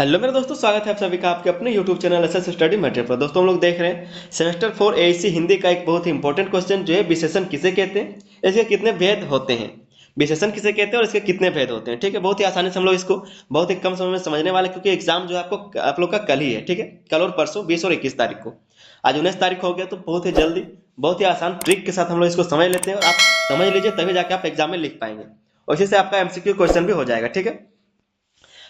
Hello मेरे दोस्तों, स्वागत है आप सभी का आपके अपने YouTube channel SS study material पर। दोस्तों हम लोग देख रहे हैं सेमेस्टर 4 एआईसी हिंदी का एक बहुत ही इंपॉर्टेंट क्वेश्चन जो है विशेषण किसे कहते हैं, इसके कितने भेद होते हैं। विशेषण किसे कहते हैं और इसके कितने भेद होते हैं। ठीक है, बहुत ही आसानी से हम लोग इसको बहुत ही कम समय में समझने वाले, क्योंकि एग्जाम जो है आपको आप लोग का कल ही है। ठीक है, कल और परसों 20 और 21 तारीख को। आज 19 तारीख हो गया, तो बहुत ही जल्दी बहुत ही आसान ट्रिक के साथ हम लोग इसको समझ लेते हैं और आप समझ लीजिए तभी जाके आप एग्जाम में लिख पाएंगे और इसी से आपका एमसीक्यू क्वेश्चन भी हो जाएगा। ठीक है,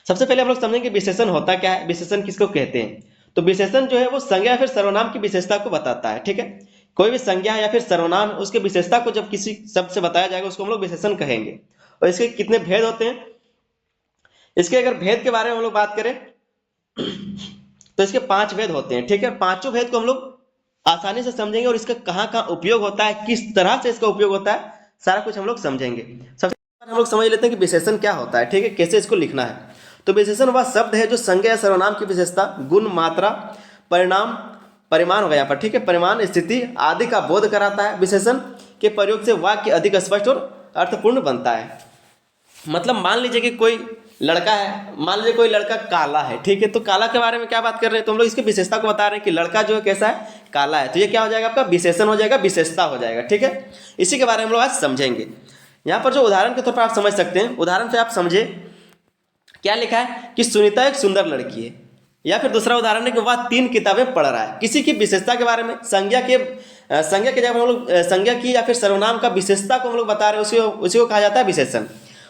सबसे पहले हम लोग समझेंगे विशेषण होता क्या है, विशेषण किसको कहते हैं। तो विशेषण जो है वो संज्ञा या फिर सर्वनाम की विशेषता को बताता है। ठीक है, कोई भी संज्ञा या फिर सर्वनाम उसके विशेषता को जब किसी शब्द से बताया जाएगा उसको हम लोग विशेषण कहेंगे। और इसके कितने भेद होते हैं, इसके अगर भेद के बारे में हम लोग बात करें तो इसके 5 भेद होते हैं। ठीक है, पांचों भेद को हम लोग आसानी से समझेंगे और इसका कहाँ कहाँ उपयोग होता है, किस तरह से इसका उपयोग होता है, सारा कुछ हम लोग समझेंगे। सबसे पहले हम लोग समझ लेते हैं कि विशेषण क्या होता है। ठीक है, कैसे इसको लिखना है। तो विशेषण वह शब्द है जो संज्ञा या सर्वनाम की विशेषता, गुण, मात्रा, परिणाम, परिमाण हो गया यहाँ पर। ठीक है, परिमाण, स्थिति आदि का बोध कराता है। विशेषण के प्रयोग से वाक्य अधिक स्पष्ट और अर्थपूर्ण बनता है। मतलब मान लीजिए कि कोई लड़का है, मान लीजिए कोई लड़का काला है। ठीक है, तो काला के बारे में क्या बात कर रहे हैं, तो हम लोग इसकी विशेषता को बता रहे हैं कि लड़का जो है कैसा है, काला है। तो ये क्या हो जाएगा, आपका विशेषण हो जाएगा, विशेषता हो जाएगा। ठीक है, इसी के बारे में हम लोग आज समझेंगे। यहाँ पर जो उदाहरण के तौर पर आप समझ सकते हैं, उदाहरण से आप समझे क्या लिखा है कि सुनीता एक सुंदर लड़की है। या फिर दूसरा उदाहरण है कि वह 3 किताबें पढ़ रहा है। किसी की विशेषता के बारे में, संज्ञा के जब हम लोग संज्ञा की या फिर सर्वनाम का विशेषता को हम लोग बता रहे हैं, उसी को कहा जाता है विशेषण।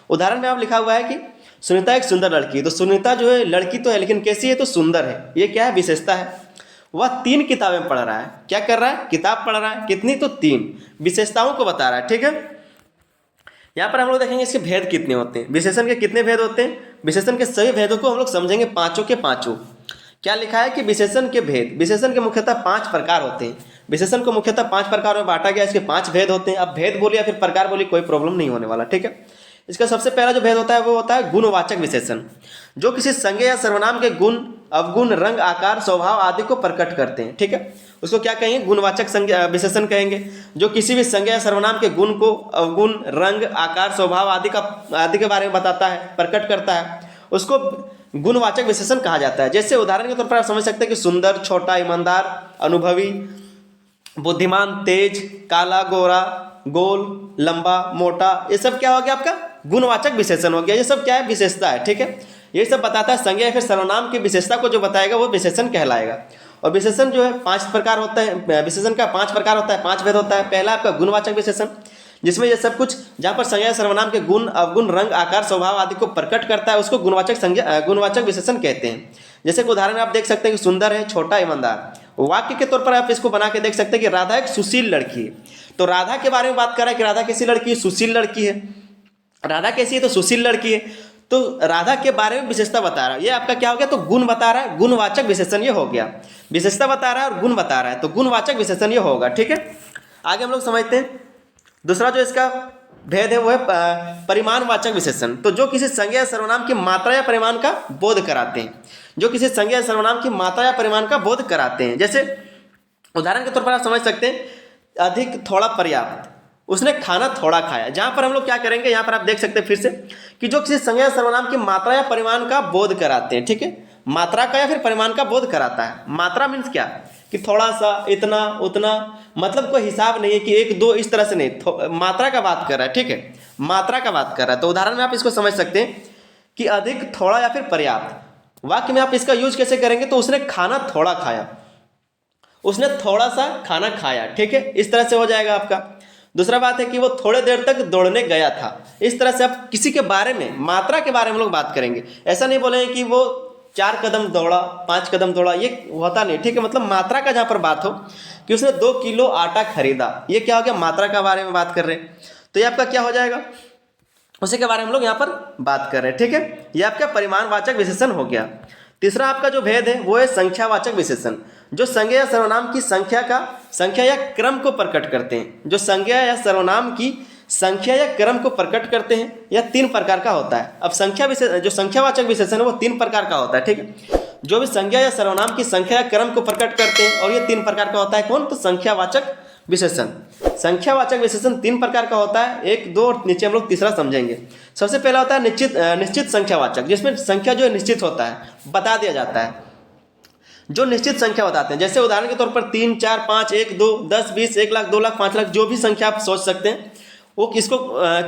उदाहरण में आप लिखा हुआ है कि सुनीता एक सुंदर लड़की है। तो सुनीता जो है लड़की तो है, लेकिन कैसी है, तो सुंदर है। ये क्या है, विशेषता है। वह 3 किताबें पढ़ रहा है। क्या कर रहा है, किताब पढ़ रहा है। कितनी, तो 3। विशेषताओं को बता रहा है। ठीक है, यहाँ पर हम लोग देखेंगे इसके भेद कितने होते हैं, विशेषण के कितने भेद होते हैं। विशेषण के सभी भेदों को हम लोग समझेंगे, पांचों के पांचों। क्या लिखा है कि विशेषण के भेद, विशेषण के मुख्यतः 5 प्रकार होते हैं। विशेषण को मुख्यतः 5 प्रकार में बांटा गया, इसके 5 भेद होते हैं। अब भेद बोलिए या फिर प्रकार बोलिए, कोई प्रॉब्लम नहीं होने वाला। ठीक है, इसका सबसे पहला जो भेद होता है वो होता है गुणवाचक विशेषण, जो किसी संज्ञा या सर्वनाम के गुण, अवगुण, रंग, आकार, स्वभाव आदि को प्रकट करते हैं। ठीक है, उसको क्या कहेंगे, गुणवाचक संज्ञा विशेषण कहेंगे। जो किसी भी संज्ञा या सर्वनाम के गुण को, अवगुण, रंग, आकार, स्वभाव आदि के बारे में बताता है, प्रकट करता है, उसको गुणवाचक विशेषण कहा जाता है। जैसे उदाहरण के तौर पर आप समझ सकते हैं कि सुंदर, छोटा, ईमानदार, अनुभवी, बुद्धिमान, तेज, काला, गोरा, गोल, लंबा, मोटा, ये सब क्या हो गया, आपका गुणवाचक विशेषण हो गया। ये सब क्या है, विशेषता है। ठीक है, ये सब बताता है संज्ञा या फिर सर्वनाम की विशेषता को जो बताएगा वो विशेषण कहलाएगा। और विशेषण जो है 5 प्रकार होता है, विशेषण का 5 प्रकार होता है, 5 भेद होता है। पहला आपका गुणवाचक विशेषण, जिसमें ये सब कुछ जहाँ पर संज्ञा या सर्वनाम के गुण, अवगुण, रंग, आकार, स्वभाव आदि को प्रकट करता है, उसको गुणवाचक विशेषण कहते हैं। जैसे कि उदाहरण आप देख सकते हैं कि सुंदर है, छोटा, ईमानदार। वाक्य के तौर पर आप इसको बना के देख सकते हैं कि राधा एक सुशील लड़की है। तो राधा के बारे में बात कर रहा है कि राधा कैसी लड़की है, सुशील लड़की है। राधा कैसी है, तो सुशील लड़की है। तो राधा के बारे में विशेषता बता रहा है, ये आपका क्या हो गया, तो गुण बता रहा है, गुणवाचक विशेषण ये हो गया। विशेषता बता रहा है और गुण बता रहा है, तो गुणवाचक विशेषण ये होगा। ठीक है, आगे हम लोग समझते हैं। दूसरा जो इसका भेद है वो है परिमाणवाचक विशेषण। तो जो किसी संज्ञा या सर्वनाम की मात्रा या परिमाण का बोध कराते हैं, जो किसी संज्ञा या सर्वनाम की मात्रा या परिमाण का बोध कराते हैं। जैसे उदाहरण के तौर पर आप समझ सकते हैं, अधिक, थोड़ा, पर्याप्त। उसने खाना थोड़ा खाया। जहां पर हम लोग क्या करेंगे, यहाँ पर आप देख सकते हैं फिर से कि जो किसी संज्ञा या सर्वनाम की मात्रा या परिमाण का बोध कराते हैं। ठीक है, मात्रा का या फिर परिमाण का बोध कराता है। मात्रा मीन्स क्या, कि थोड़ा सा, इतना, उतना, मतलब कोई हिसाब नहीं है कि 1 2 इस तरह से नहीं, मात्रा का बात कर रहा है। ठीक है, मात्रा का बात कर रहा है। तो उदाहरण में आप इसको समझ सकते हैं कि अधिक, थोड़ा या फिर पर्याप्त। वाक्य में आप इसका यूज कैसे करेंगे, तो उसने खाना थोड़ा खाया, उसने थोड़ा सा खाना खाया। ठीक है, इस तरह से हो जाएगा आपका। दूसरा बात है कि वो थोड़े देर तक दौड़ने गया था। इस तरह से आप किसी के बारे में, मात्रा के बारे में लोग बात करेंगे। ऐसा नहीं बोलेंगे कि वो 4 कदम दौड़ा, 5 कदम दौड़ा, ये होता नहीं। ठीक है, मतलब मात्रा का जहाँ पर बात हो कि उसने 2 किलो आटा खरीदा, ये क्या हो गया, मात्रा के बारे में बात कर रहे हैं। तो ये आपका क्या हो जाएगा, उसी के बारे में हम लोग यहाँ पर बात कर रहे हैं। ठीक है, ये आपका परिमाणवाचक विशेषण हो गया। तीसरा आपका जो भेद है वो है संख्यावाचक विशेषण, जो संज्ञा या सर्वनाम की संख्या या क्रम को प्रकट करते हैं। जो संज्ञा या सर्वनाम की संख्या या क्रम को प्रकट करते हैं, यह 3 प्रकार का होता है। अब जो संख्यावाचक विशेषण है वो 3 प्रकार का होता है। ठीक है, जो भी संज्ञा या सर्वनाम की संख्या या क्रम को प्रकट करते हैं, और ये 3 प्रकार का होता है। कौन, तो संख्यावाचक विशेषण। संख्यावाचक विशेषण 3 प्रकार का होता है, 1, 2 और नीचे हम लोग तीसरा समझेंगे। सबसे पहला होता है निश्चित संख्यावाचक, जिसमें संख्या जो है निश्चित होता है, बता दिया जाता है। जो निश्चित संख्या बताते हैं, जैसे उदाहरण के तौर पर 3, 4, 5, 1, 2, 10, 20, 1 लाख, 2 लाख, 5 लाख, जो भी संख्या आप सोच सकते हैं, वो किसको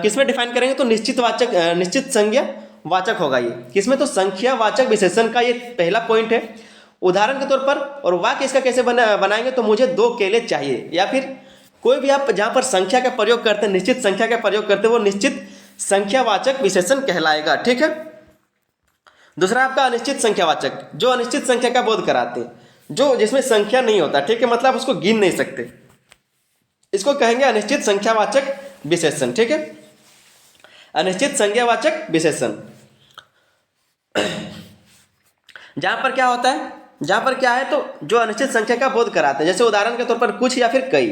किसमें डिफाइन करेंगे, तो निश्चित संज्ञा वाचक होगा ये। किसमें, तो संख्यावाचक विशेषण का ये पहला पॉइंट है। उदाहरण के तौर पर, और वाक्य इसका कैसे बनाएंगे, तो मुझे 2 केले चाहिए, या फिर कोई भी आप जहाँ पर संख्या का प्रयोग करते हैं, निश्चित संख्या का प्रयोग करते हैं, वो निश्चित संख्यावाचक विशेषण कहलाएगा। ठीक है। दूसरा आपका अनिश्चित संख्यावाचक, जो अनिश्चित संख्या का बोध कराते हैं, जो जिसमें संख्या नहीं होता। ठीक है, मतलब उसको गिन नहीं सकते, इसको कहेंगे अनिश्चित संख्यावाचक विशेषण। ठीक है, अनिश्चित संज्ञावाचक विशेषण। जहां पर क्या होता है, जहां पर क्या है, तो जो अनिश्चित संख्या का बोध कराते हैं, जैसे उदाहरण के तौर पर कुछ या फिर कई।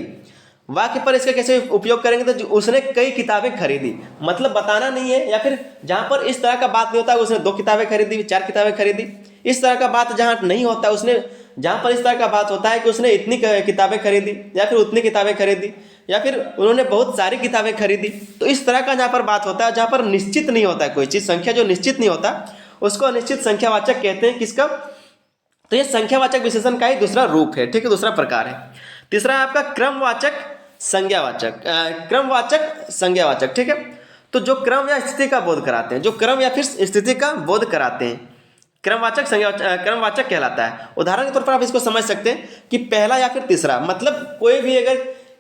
वाक्य पर इसका कैसे उपयोग करेंगे, तो उसने कई किताबें खरीदी, मतलब बताना नहीं है, या फिर जहां पर इस तरह का बात नहीं होता, उसने 2 किताबें खरीदी, 4 किताबें खरीदी, इस तरह का बात जहां नहीं होता, उसने जहां पर इस तरह का बात होता है कि उसने इतनी किताबें खरीदी, या फिर उतनी किताबें खरीदी, या फिर उन्होंने बहुत सारी किताबें खरीदी, तो इस तरह का जहां पर बात होता है, जहां पर निश्चित नहीं होता है कोई चीज, संख्या जो निश्चित नहीं होता, उसको अनिश्चित संख्यावाचक कहते हैं। किसका, तो ये संख्यावाचक विशेषण का ही दूसरा रूप है। ठीक है, दूसरा प्रकार है। तीसरा है आपका क्रमवाचक संज्ञावाचक। ठीक है, तो जो क्रम या स्थिति का बोध कराते हैं, जो क्रम या फिर स्थिति का बोध कराते हैं, क्रमवाचक कहलाता है। उदाहरण के तौर पर आप इसको समझ सकते हैं कि पहला या फिर तीसरा, मतलब कोई भी अगर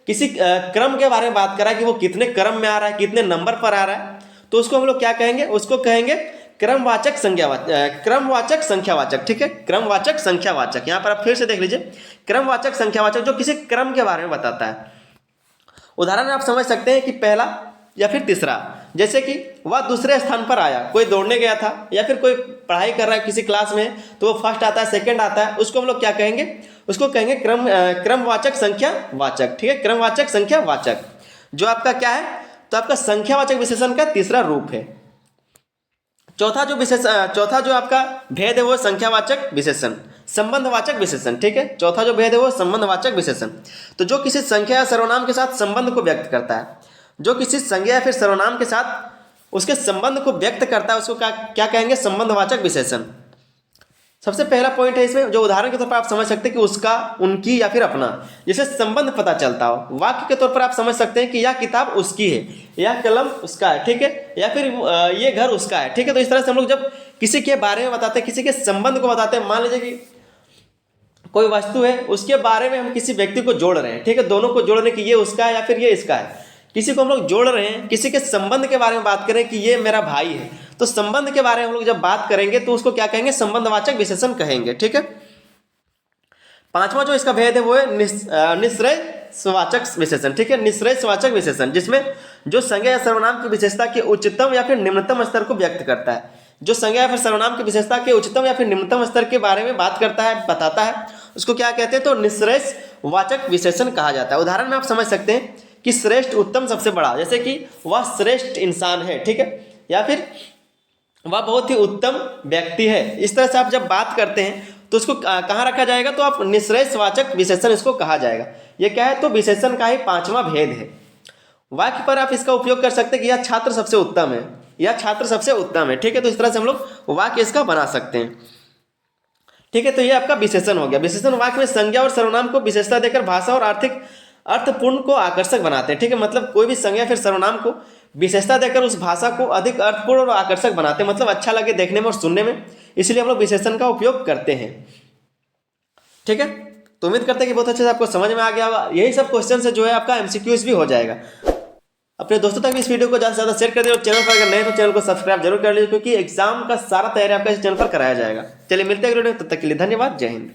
किसी क्रम के बारे में बात करा कि वो कितने क्रम में आ रहा है, कितने नंबर पर आ रहा है, तो उसको हम लोग क्या कहेंगे, उसको कहेंगे क्रमवाचक संख्यावाचक। ठीक है, क्रमवाचक संख्यावाचक। यहाँ पर आप फिर से देख लीजिए, क्रमवाचक संख्यावाचक जो किसी क्रम के बारे में बताता है। उदाहरण आप समझ सकते हैं कि पहला या फिर तीसरा, जैसे कि वह दूसरे स्थान पर आया, कोई दौड़ने गया था, या फिर कोई पढ़ाई कर रहा है किसी क्लास में, तो वो फर्स्ट आता है, सेकंड आता है, उसको हम लोग क्या कहेंगे, उसको कहेंगे क्रमवाचक संख्यावाचक। ठीक है, क्रमवाचक संख्यावाचक जो आपका क्या है, तो आपका संख्यावाचक विशेषण का तीसरा रूप है। चौथा जो आपका भेद है वो संख्यावाचक विशेषण, संबंधवाचक विशेषण। ठीक है, चौथा जो भेद है वो संबंधवाचक विशेषण। तो जो किसी संख्या या सर्वनाम के साथ संबंध को व्यक्त करता है, जो किसी संज्ञा या फिर सर्वनाम के साथ उसके संबंध को व्यक्त करता है, उसको क्या कहेंगे, संबंधवाचक विशेषण। सबसे पहला पॉइंट है इसमें, जो उदाहरण के तौर पर आप समझ सकते हैं कि उसका, उनकी या फिर अपना, जिससे संबंध पता चलता हो। वाक्य के तौर पर आप समझ सकते हैं कि यह किताब उसकी है, यह कलम उसका है। ठीक है, या फिर ये घर उसका है। ठीक है, तो इस तरह से हम लोग जब किसी के बारे में बताते हैं, किसी के संबंध को बताते हैं, मान लीजिए कि कोई वस्तु है, उसके बारे में हम किसी व्यक्ति को जोड़ रहे हैं। ठीक है, दोनों को जोड़ रहे हैं कि ये उसका है या फिर ये इसका है। किसी को हम लोग जोड़ रहे हैं, किसी के संबंध के बारे में बात करें कि ये मेरा भाई है, तो संबंध के बारे में हम लोग जब बात करेंगे तो उसको क्या कहेंगे, संबंधवाचक विशेषण कहेंगे। ठीक है, पांचवा जो इसका भेद है वो है निश्रेयसवाचक विशेषण। ठीक है, निश्रेयसवाचक विशेषण, जिसमें जो संज्ञा या सर्वनाम की विशेषता के उच्चतम या फिर निम्नतम स्तर को व्यक्त करता है। जो संज्ञा या फिर सर्वनाम की विशेषता के उच्चतम या फिर निम्नतम स्तर के बारे में बात करता है, बताता है, उसको क्या कहते हैं, तो निश्रेयसवाचक विशेषण कहा जाता है। उदाहरण में आप समझ सकते हैं कि श्रेष्ठ, उत्तम, सबसे बड़ा, जैसे कि वह श्रेष्ठ इंसान है। ठीक है, या फिर वह बहुत ही उत्तम व्यक्ति है। इस तरह से आप जब बात करते हैं तो उसको कहाँ रखा जाएगा, तो आप निश्रेयसवाचक विशेषण इसको कहा जाएगा। ये क्या है, तो विशेषण का ही पांचवा भेद है। वाक्य पर आप इसका उपयोग कर सकते हैं कि यह छात्र सबसे उत्तम है, यह छात्र सबसे उत्तम है। ठीक है, तो इस तरह से हम लोग वाक्य इसका बना सकते हैं। ठीक है, तो ये आपका विशेषण हो गया। विशेषण वाक्य में संज्ञा और सर्वनाम को विशेषता देकर भाषा और अर्थपूर्ण को आकर्षक बनाते हैं। ठीक है, मतलब कोई भी संज्ञा फिर सर्वनाम को विशेषता देकर उस भाषा को अधिक अर्थपूर्ण और आकर्षक बनाते हैं, मतलब अच्छा लगे देखने में और सुनने में, इसलिए हम लोग विशेषण का उपयोग करते हैं। ठीक है, तो उम्मीद करते हैं कि बहुत अच्छे से आपको समझ में आ गया होगा। यही सब क्वेश्चन से जो है आपका एमसीक्यूज भी हो जाएगा। अपने दोस्तों तक भी इस वीडियो को ज़्यादा से ज़्यादा शेयर कर दिए, और चैनल पर अगर नए तो चैनल को सब्सक्राइब जरूर कर लीजिए, क्योंकि एग्जाम का सारा तैयारी आपका इस चैनल पर कराया जाएगा। चलिए मिलते हैं वीडियो में, तब तक के लिए धन्यवाद, जय हिंद।